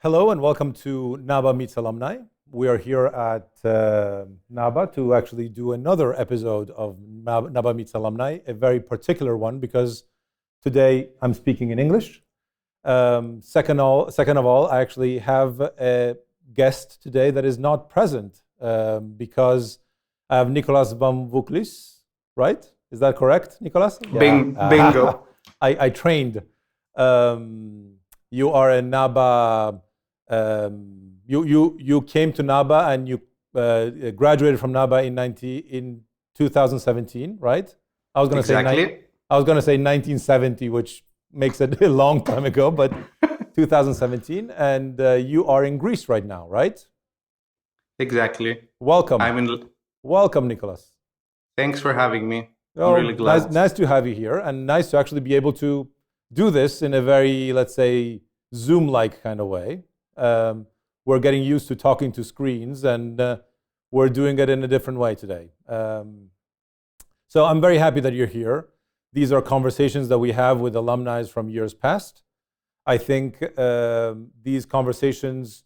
Hello and welcome to NABA Meets Alumni. We are here at NABA to actually do another episode of NABA Meets Alumni, a very particular one because today I'm speaking in English. Second of all, I actually have a guest today that is not present because I have Nicolas Vamvouklis, right? Is that correct, Nicolas? Yeah. Bingo. I trained. You are a NABA. You came to NABA and you graduated from NABA in 2017, right? I was going to say 1970, which makes it a long time ago, but 2017, and you are in Greece right now, right? Exactly. Welcome. Welcome, Nicolas. Thanks for having me. I'm really glad. Nice to have you here, and nice to actually be able to do this in a very, let's say, Zoom-like kind of way. We're getting used to talking to screens, and we're doing it in a different way today. So I'm very happy that you're here. These are conversations that we have with alumni from years past. I think these conversations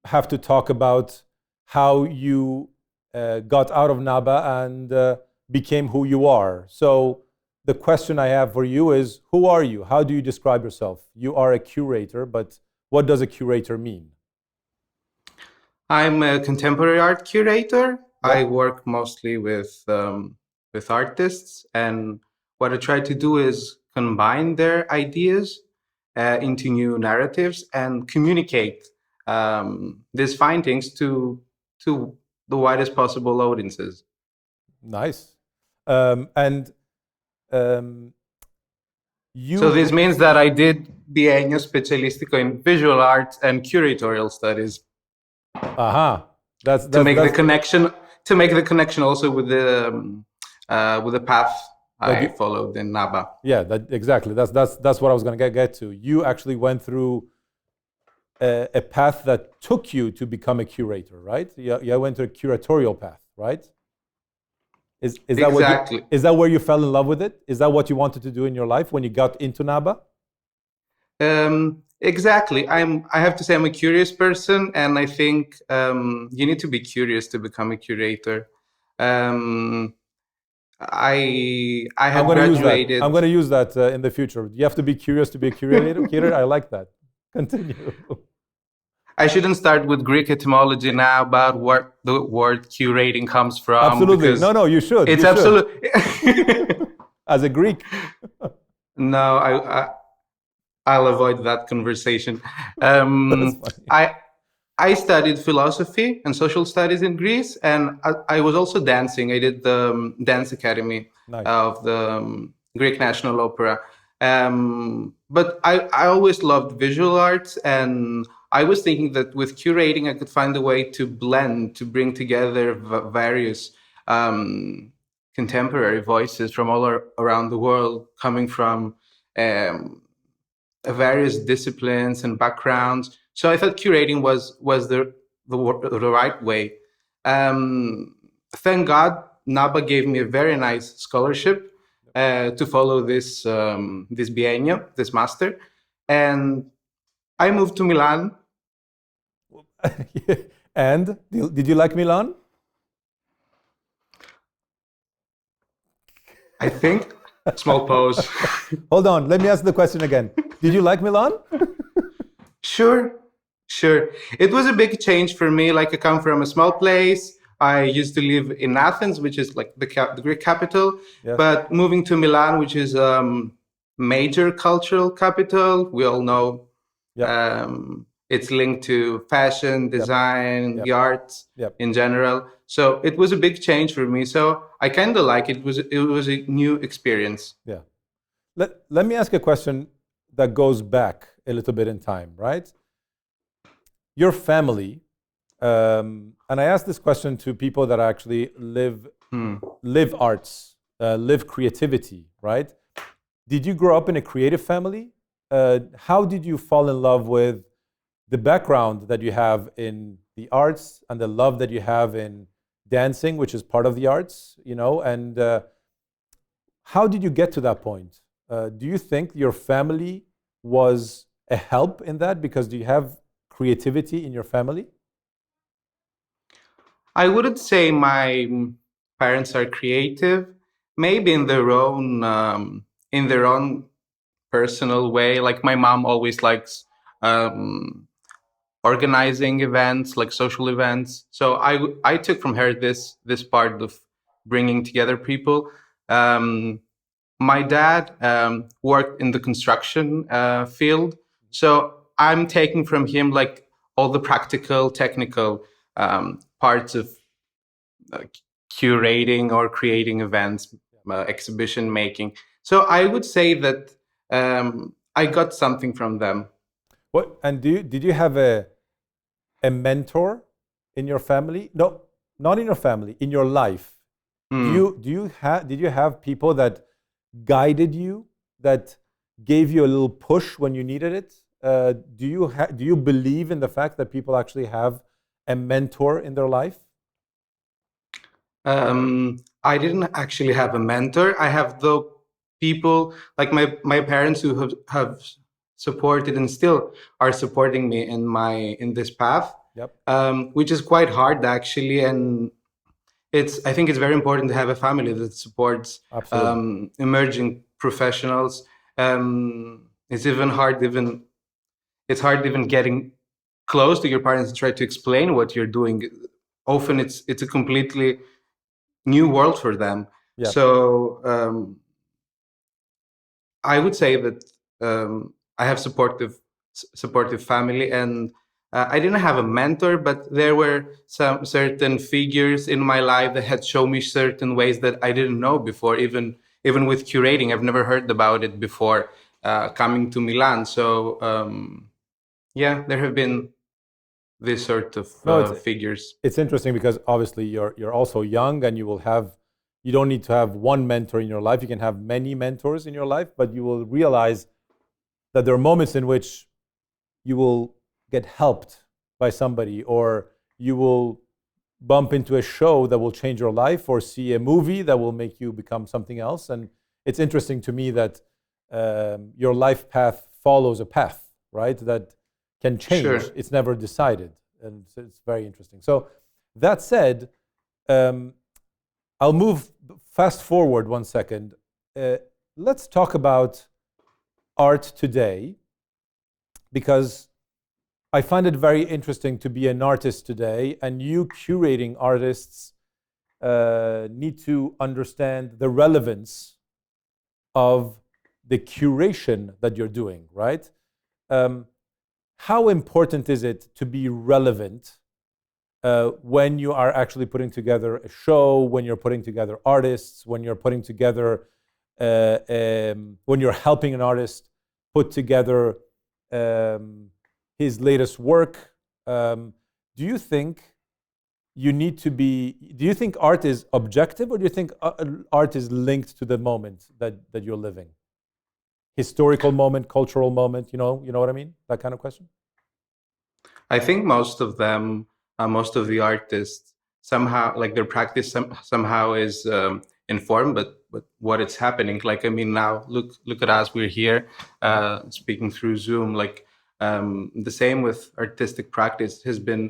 have to talk about how you got out of NABA and became who you are. So the question I have for you is, who are you? How do you describe yourself? You are a curator, but what does a curator mean? I'm a contemporary art curator. I work mostly with artists, and what I try to do is combine their ideas into new narratives and communicate these findings to the widest possible audiences. Nice. So this means that I did biennio specialistico in visual arts and curatorial studies. That's to make the connection also with the path I followed in NABA. Yeah, exactly. That's what I was going to get to. You actually went through a path that took you to become a curator, right? You went to a curatorial path, right? Is exactly. That where you fell in love with it? Is that what you wanted to do in your life when you got into NABA? Exactly. I have to say I'm a curious person, and I think you need to be curious to become a curator. I have graduated. I'm going to use that in the future. You have to be curious to be a curator. I like that. Continue. I shouldn't start with Greek etymology now about where the word curating comes from. Absolutely. No, you should. It's absolutely. As a Greek. No, I'll avoid that conversation. I studied philosophy and social studies in Greece, and I was also dancing. I did the dance academy of the Greek National Opera. But I always loved visual arts, and I was thinking that with curating, I could find a way to blend, to bring together various contemporary voices from all around the world, coming from various disciplines and backgrounds. So I thought curating was the right way. Thank God, NABA gave me a very nice scholarship to follow this biennium, this master, and I moved to Milan. And did you like Milan? I think. Small pause. Hold on, let me ask the question again. Did you like Milan? Sure. It was a big change for me. Like, I come from a small place. I used to live in Athens, which is like the Greek capital. Yes. But moving to Milan, which is major cultural capital, we all know. It's linked to fashion, design, the arts in general. So it was a big change for me. So I kind of like it. It was a new experience. Yeah. Let me ask a question that goes back a little bit in time, right? Your family, and I ask this question to people that actually live arts, live creativity, right? Did you grow up in a creative family? How did you fall in love with the background that you have in the arts and the love that you have in dancing, which is part of the arts, and how did you get to that point? Do you think your family was a help in that? Because do you have creativity in your family? I wouldn't say my parents are creative. Maybe in their own personal way. Like my mom always likes um, organizing events, like social events. So I took from her this part of bringing together people. Um, my dad worked in the construction field, so I'm taking from him like all the practical, technical parts of uh, curating or creating events, exhibition making. So I would say that I got something from them. What, and did you have a mentor in your family? No, not in your family, in your life. Did you have people that guided you, that gave you a little push when you needed it? Do you believe in the fact that people actually have a mentor in their life? I didn't actually have a mentor. I have the people like my parents who have supported and still are supporting me in this path. Yep. Which is quite hard actually, and I think it's very important to have a family that supports emerging professionals. It's hard even getting close to your parents and try to explain what you're doing. Often it's a completely new world for them. Yep. So I would say that I have supportive family, and I didn't have a mentor, but there were some certain figures in my life that had shown me certain ways that I didn't know before. Even with curating, I've never heard about it before coming to Milan. So yeah, there have been this sort of figures. It's interesting because obviously you're also young, and you don't need to have one mentor in your life. You can have many mentors in your life, but you will realize that there are moments in which you will get helped by somebody, or you will bump into a show that will change your life, or see a movie that will make you become something else. And it's interesting to me that your life path follows a path, right? That can change. Sure. It's never decided. And it's very interesting. So that said, I'll move fast forward 1 second. Let's talk about art today, because I find it very interesting to be an artist today, and you curating artists need to understand the relevance of the curation that you're doing, right? How important is it to be relevant when you are actually putting together a show, when you're putting together artists, when you're putting together, when you're helping an artist put together his latest work? Do you think art is objective, or do you think art is linked to the moment that you're living? Historical moment, cultural moment, you know what I mean? That kind of question. I think most of them, most of the artists, somehow, like their practice somehow is informed, but what it's happening. Like, I mean, now look at us. We're here speaking through Zoom. Like the same with artistic practice has been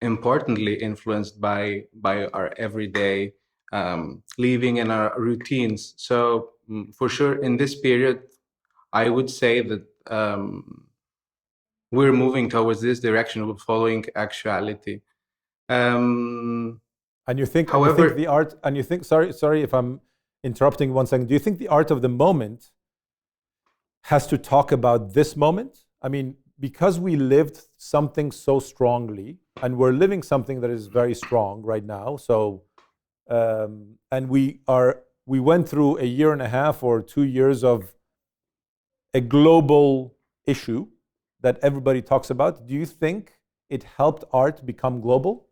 importantly influenced by our everyday living and our routines. So for sure, in this period, I would say that we're moving towards this direction of following actuality. And you think, however, you think the art, and you think, sorry if I'm interrupting 1 second. Do you think the art of the moment has to talk about this moment? I mean, because we lived something so strongly, and we're living something that is very strong right now. So, and we went through a year and a half or 2 years of a global issue that everybody talks about. Do you think it helped art become global?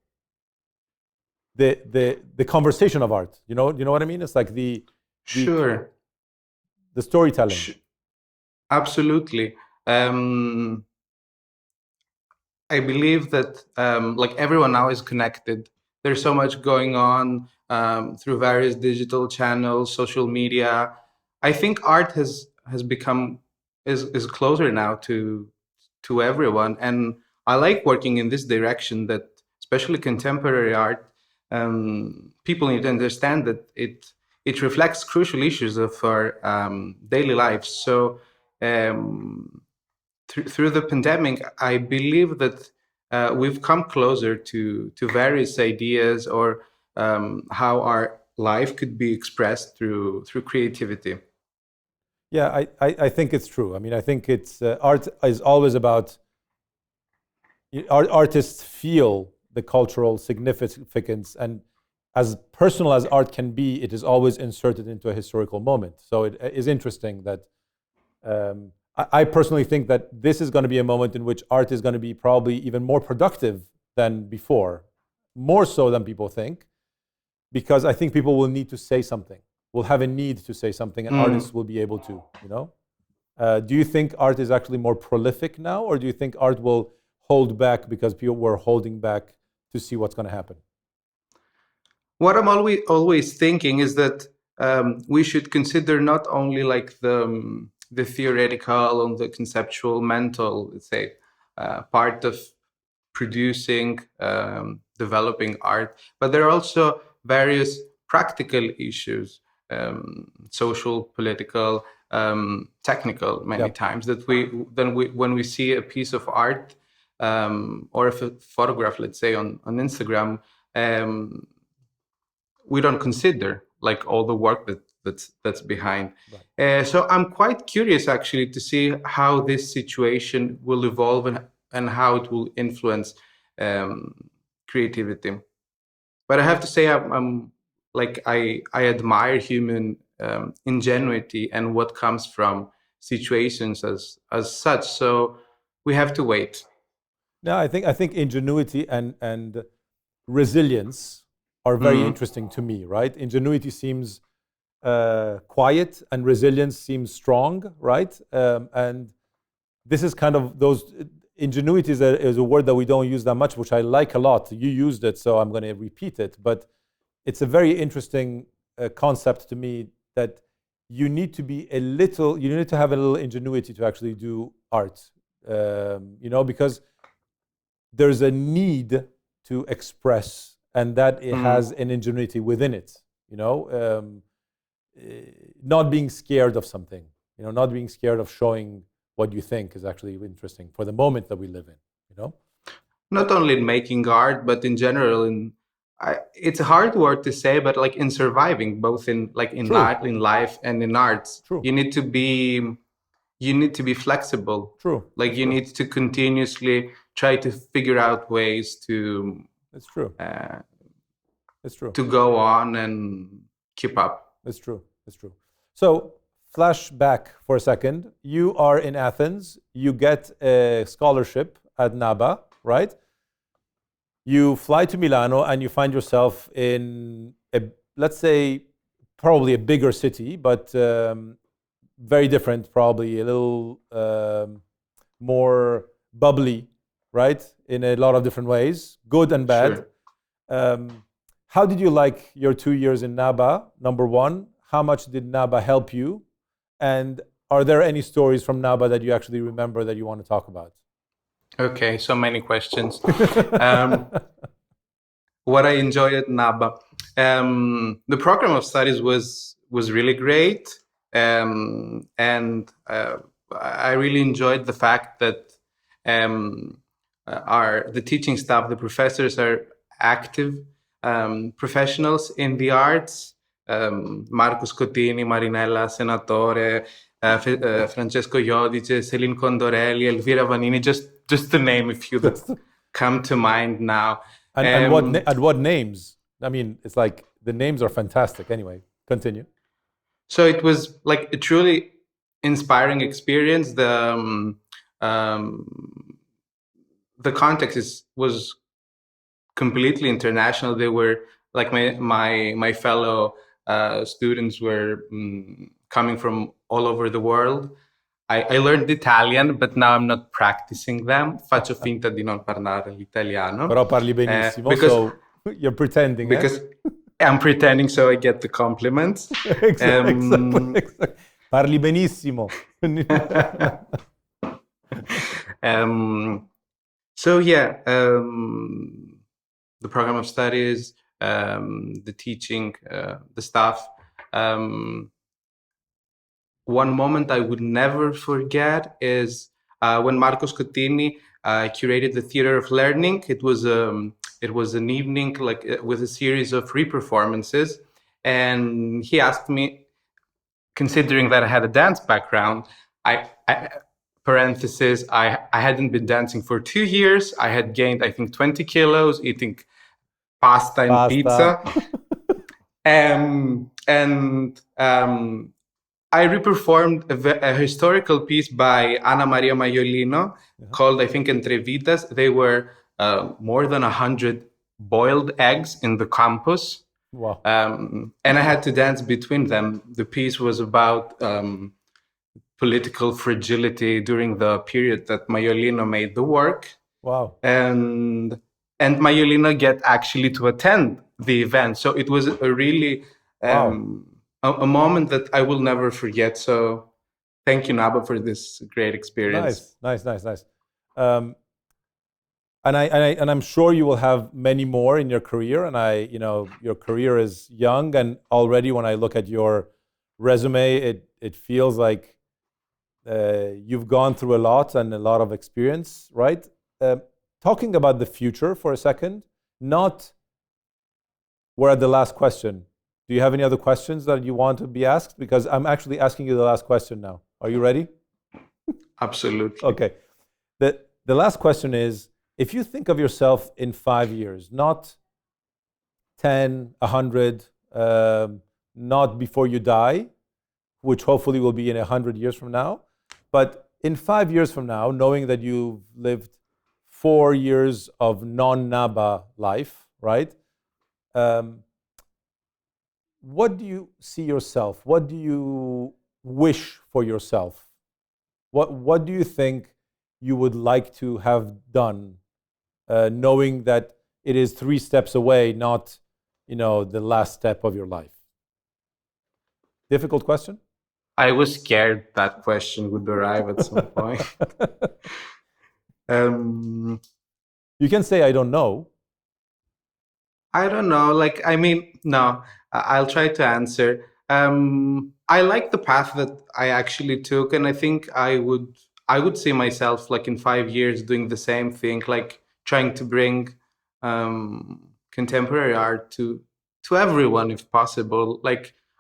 The conversation of art, you know what I mean? It's like the storytelling. Absolutely. I believe that like everyone now is connected. There's so much going on through various digital channels, social media. I think art has become is closer now to to everyone. And I like working in this direction, that especially contemporary art, people need to understand that it reflects crucial issues of our daily lives. So through the pandemic, I believe that we've come closer to various ideas, or how our life could be expressed through creativity. Yeah, I think it's true. I mean, I think it's art is always about artists feel the cultural significance, and as personal as art can be, it is always inserted into a historical moment. So it is interesting that I personally think that this is going to be a moment in which art is going to be probably even more productive than before, more so than people think, because I think people will need to say something, will have a need to say something, and artists will be able to, you know? Do you think art is actually more prolific now, or do you think art will hold back because people were holding back to see what's going to happen? What I'm always thinking is that we should consider not only like the theoretical and the conceptual, mental, let's say, part of producing, developing art, but there are also various practical issues, social, political, technical, many times, that when we see a piece of art or a photograph, let's say on Instagram, we don't consider like all the work that's behind. Right. So I'm quite curious actually to see how this situation will evolve and how it will influence creativity. But I have to say, I'm like I admire human ingenuity and what comes from situations as such. So we have to wait. No, I think ingenuity and resilience are very interesting to me, right? Ingenuity seems quiet and resilience seems strong, right? And this is kind of those, ingenuity is a word that we don't use that much, which I like a lot. You used it, so I'm going to repeat it. But it's a very interesting concept to me, that you need to have a little ingenuity to actually do art, you know, because there's a need to express, and that it has an ingenuity within it, you know, not being scared of something, you know, not being scared of showing what you think is actually interesting for the moment that we live in, you know? Not only in making art, but in general, it's a hard word to say, but like in surviving, both in art, in life, and in arts. True. You need to be flexible. True. Like you need to continuously try to figure out ways to. It's true. It's true. To go on and keep up. It's true. It's true. So, flash back for a second. You are in Athens. You get a scholarship at NABA, right? You fly to Milano and you find yourself in let's say, probably a bigger city, but very different, probably a little more bubbly, right? In a lot of different ways, good and bad. Sure. How did you like your 2 years in NABA, number one? How much did NABA help you? And are there any stories from NABA that you actually remember that you want to talk about? Okay, so many questions. What I enjoyed at NABA. The program of studies was really great. And I really enjoyed the fact that the teaching staff, the professors, are active professionals in the arts. Marco Scottini, Marinella Senatore, Francesco Iodice, Céline Condorelli, Elvira Vanini, just to name a few that come to mind now. And what names? I mean, it's like the names are fantastic. Anyway, continue. So it was like a truly inspiring experience. The context was completely international. They were like my fellow students were coming from all over the world. I learned Italian, but now I'm not practicing them. Faccio finta di non parlare l'italiano. Però parli benissimo, so you're pretending. Because I'm pretending so I get the compliments. Exactly. Parli benissimo. So yeah, the program of studies, the teaching, the staff. One moment I would never forget is when Marco Scottini curated the Theater of Learning. It was an evening with a series of re-performances, and he asked me, considering that I had a dance background, parenthesis, I hadn't been dancing for 2 years. I had gained, I think, 20 kilos, eating pasta and pizza. And I reperformed a historical piece by Anna Maria Maiolino called, I think, Entrevitas. They were more than 100 boiled eggs in the campus. Wow. And I had to dance between them. The piece was about political fragility during the period that Maiolino made the work. Wow. And Maiolino get actually to attend the event. So it was a really a moment that I will never forget. So thank you, NABA, for this great experience. Nice. And I'm sure you will have many more in your career. And your career is young, and already when I look at your resume, it feels like you've gone through a lot and a lot of experience, right? Talking about the future for a second, we're at the last question. Do you have any other questions that you want to be asked? Because I'm actually asking you the last question now. Are you ready? Absolutely. Okay. The last question is, if you think of yourself in 5 years, not 10, 100, not before you die, which hopefully will be in 100 years from now, but in 5 years from now, knowing that you've lived 4 years of non-NABA life, right? What do you see yourself? What do you wish for yourself? What do you think you would like to have done, knowing that it is 3 steps away, not, the last step of your life? Difficult question? I was scared that question would arrive at some point. You can say, I don't know. I don't know. No, I'll try to answer. I like the path that I actually took, and I think I would see myself in 5 years doing the same thing, trying to bring contemporary art to everyone if possible.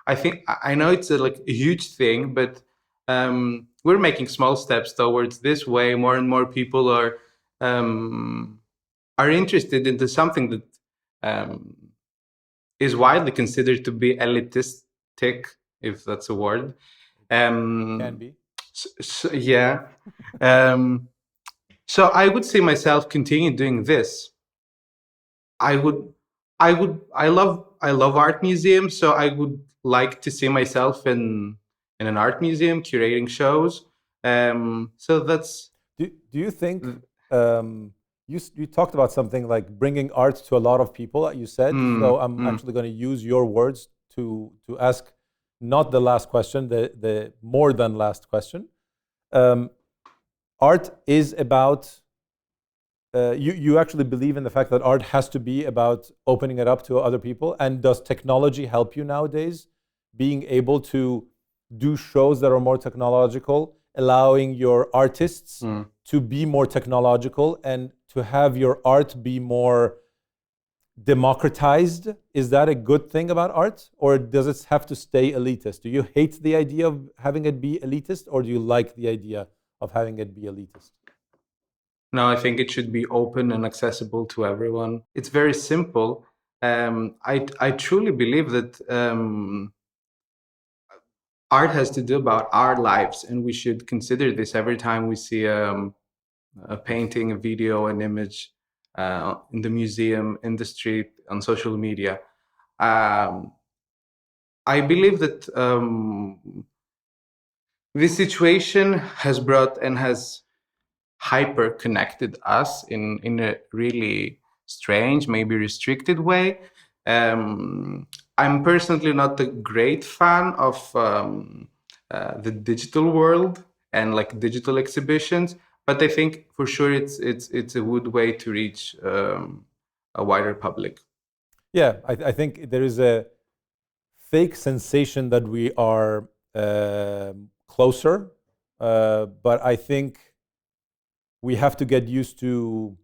I know it's a huge thing, but we're making small steps towards this way. More and more people are interested into something that is widely considered to be elitistic, if that's a word. Can be. Yeah. So I would see myself continue doing this. I love art museums, so I would like to see myself in an art museum curating shows. So that's. Do you think you talked about something like bringing art to a lot of people? You said so. I'm actually going to use your words to ask not the last question, the more than last question. Art is about. You actually believe in the fact that art has to be about opening it up to other people? And does technology help you nowadays, being able to do shows that are more technological, allowing your artists to be more technological and to have your art be more democratized? Is that a good thing about art, or does it have to stay elitist? Do you hate the idea of having it be elitist, or do you like the idea of having it be elitist? No, I think it should be open and accessible to everyone. It's very simple. I truly believe that art has to do about our lives, and we should consider this every time we see a painting, a video, an image in the museum, in the street, on social media. I believe that this situation has brought and has hyper connected us in a really strange, maybe restricted way. I'm personally not a great fan of the digital world and digital exhibitions, But I think for sure it's a good way to reach a wider public. Yeah, I think there is a fake sensation that we are closer, but I think we have to get used to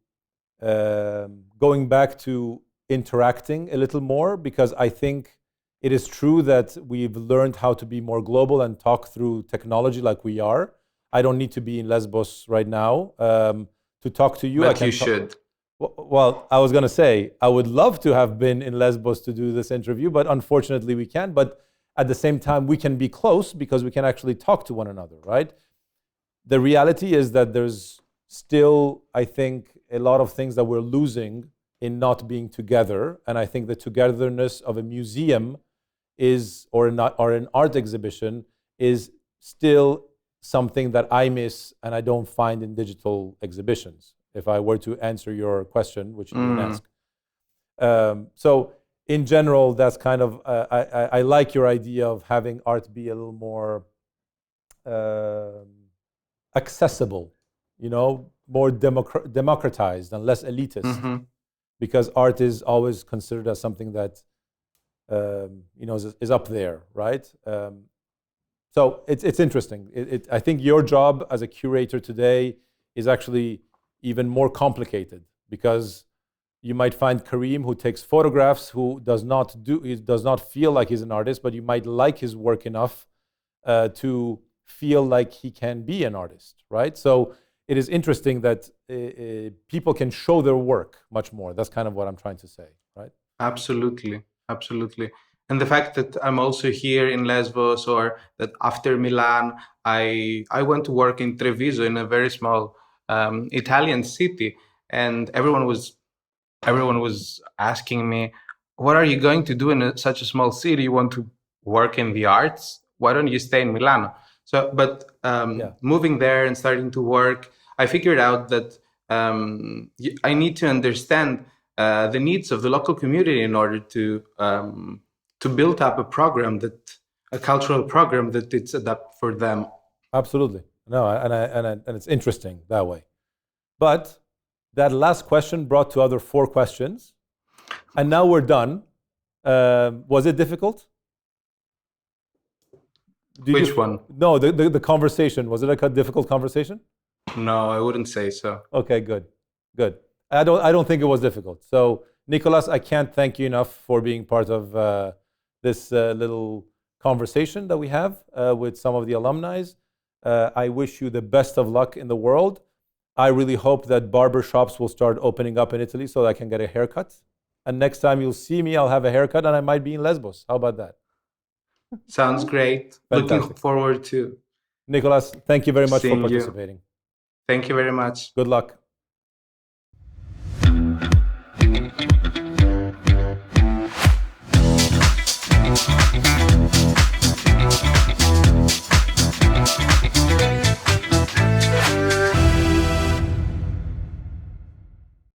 going back to interacting a little more, because I think it is true that we've learned how to be more global and talk through technology like we are. I don't need to be in Lesbos right now to talk to you. But you should. Well, I was going to say, I would love to have been in Lesbos to do this interview, but unfortunately we can't. But at the same time, we can be close because we can actually talk to one another, right? The reality is that there's still, I think, a lot of things that we're losing in not being together. And I think the togetherness of a museum or an art exhibition is still something that I miss and I don't find in digital exhibitions, if I were to answer your question, which you didn't ask. So in general, that's kind of, I like your idea of having art be a little more accessible, more democratized and less elitist, because art is always considered as something that, is up there, right? So it's interesting. I think your job as a curator today is actually even more complicated, because you might find Karim who takes photographs, who does not feel like he's an artist, but you might like his work enough to feel like he can be an artist, right? So it is interesting that people can show their work much more. That's kind of what I'm trying to say, right? Absolutely, absolutely. And the fact that I'm also here in Lesbos, or that after Milan, I went to work in Treviso, in a very small Italian city, and everyone was asking me, what are you going to do in such a small city? You want to work in the arts? Why don't you stay in Milano? So, but moving there and starting to work, I figured out that I need to understand the needs of the local community in order to build up a cultural program that it's adapted for them. Absolutely. No, and it's interesting that way. But that last question brought to other 4 questions, and now we're done. Was it difficult? Which one? No, the conversation. Was it a difficult conversation? No, I wouldn't say so. Okay, good. I don't think it was difficult. So, Nicolas, I can't thank you enough for being part of this little conversation that we have with some of the alumni. I wish you the best of luck in the world. I really hope that barber shops will start opening up in Italy so that I can get a haircut. And next time you'll see me, I'll have a haircut and I might be in Lesbos. How about that? Sounds great. Fantastic. Looking forward to Nicolas, thank you very much for participating. Thank you very much. Good luck.